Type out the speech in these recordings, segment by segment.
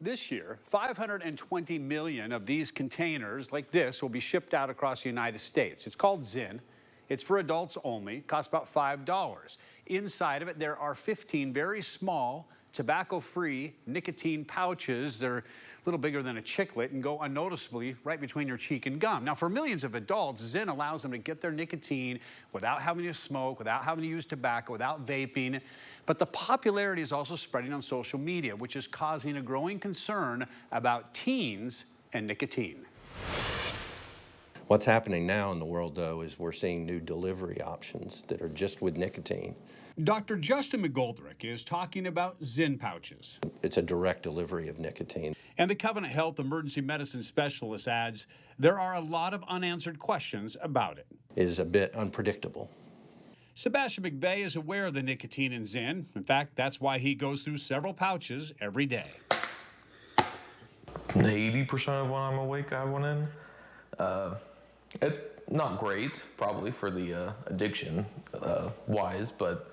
This year, 520 million of these containers like this will be shipped out across the United States. It's called Zyn. It's for adults only. It costs about $5. Inside of it, there are 15 very small, tobacco-free nicotine pouches. They're a little bigger than a chiclet and go unnoticeably right between your cheek and gum. Now, for millions of adults, Zyn allows them to get their nicotine without having to smoke, without having to use tobacco, without vaping. But the popularity is also spreading on social media, which is causing a growing concern about teens and nicotine. What's happening now in the world, though, is we're seeing new delivery options that are just with nicotine. Dr. Justin McGoldrick is talking about Zyn pouches. It's a direct delivery of nicotine. And the Covenant Health emergency medicine specialist adds, there are a lot of unanswered questions about it. It is a bit unpredictable. Sebastian McVeigh is aware of the nicotine in Zyn. In fact, that's why he goes through several pouches every day. 80% of when I'm awake, I have one in. It's not great, probably, for the addiction wise, but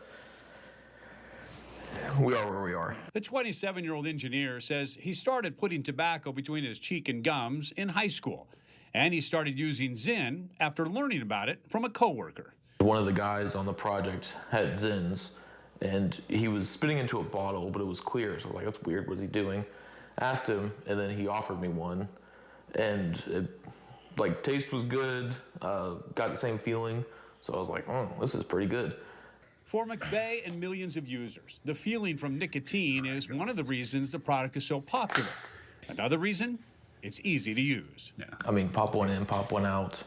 we are where we are. The 27-year-old engineer says he started putting tobacco between his cheek and gums in high school, and he started using Zyn after learning about it from a coworker. One of the guys on the project had Zyns, and he was spitting into a bottle, but it was clear, so I was like, that's weird, what's he doing? Asked him, and then he offered me one, and it, taste was good, got the same feeling, so I was like, oh, this is pretty good. For McVeigh and millions of users, the feeling from nicotine is one of the reasons the product is so popular. Another reason, it's easy to use. Yeah. I mean, pop one in, pop one out.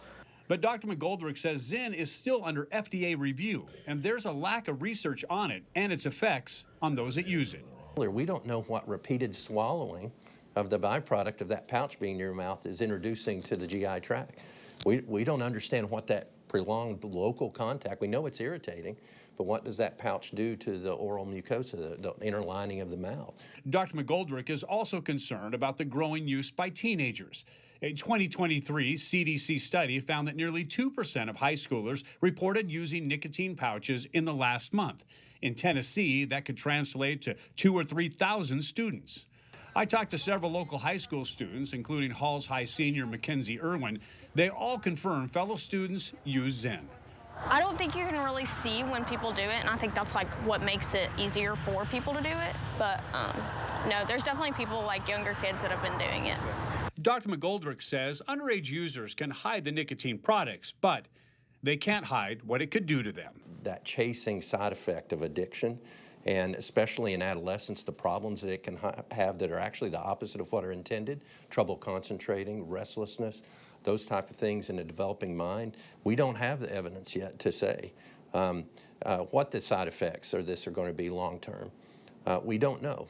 But Dr. McGoldrick says Zyn is still under FDA review, and there's a lack of research on it and its effects on those that use it. We don't know what repeated swallowing of the byproduct of that pouch being in your mouth is introducing to the GI tract. We don't understand what that prolonged local contact, we know it's irritating, but what does that pouch do to the oral mucosa, the inner lining of the mouth? Dr. McGoldrick is also concerned about the growing use by teenagers. A 2023 CDC study found that nearly 2% of high schoolers reported using nicotine pouches in the last month. In Tennessee, that could translate to 2,000 or 3,000 students. I talked to several local high school students, including Halls High senior Mackenzie Irwin. They all confirm fellow students use Zyn. I don't think you can really see when people do it, and I think that's what makes it easier for people to do it. But no, there's definitely people younger kids that have been doing it. Dr. McGoldrick says underage users can hide the nicotine products, but they can't hide what it could do to them. That chasing side effect of addiction, and especially in adolescence, the problems that it can have that are actually the opposite of what are intended, trouble concentrating, restlessness, those type of things in a developing mind. We don't have the evidence yet to say what the side effects of this are going to be long term. We don't know.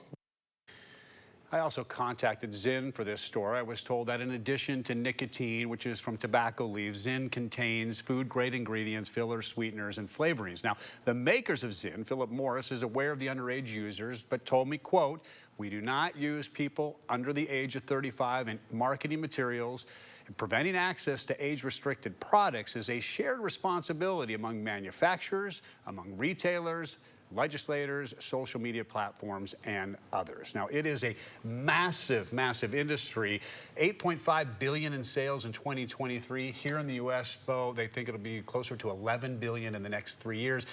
I also contacted Zyn for this story. I was told that in addition to nicotine, which is from tobacco leaves, Zyn contains food-grade ingredients, fillers, sweeteners, and flavorings. Now, the makers of Zyn, Philip Morris, is aware of the underage users, but told me, quote, we do not use people under the age of 35 in marketing materials, and preventing access to age-restricted products is a shared responsibility among manufacturers, among retailers, legislators, social media platforms, and others. Now, it is a massive, massive industry. $8.5 billion in sales in 2023. Here in the U.S., Bo, they think it'll be closer to $11 billion in the next 3 years.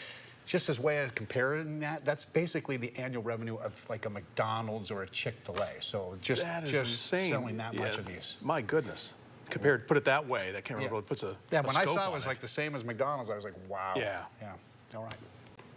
Just as a way of comparing that, that's basically the annual revenue of a McDonald's or a Chick-fil-A. So just insane. Selling that much of these. My goodness. Compared, put it that way, that camera really puts a when I scope saw it on was the same as McDonald's, I was like, wow. Yeah. Yeah. All right.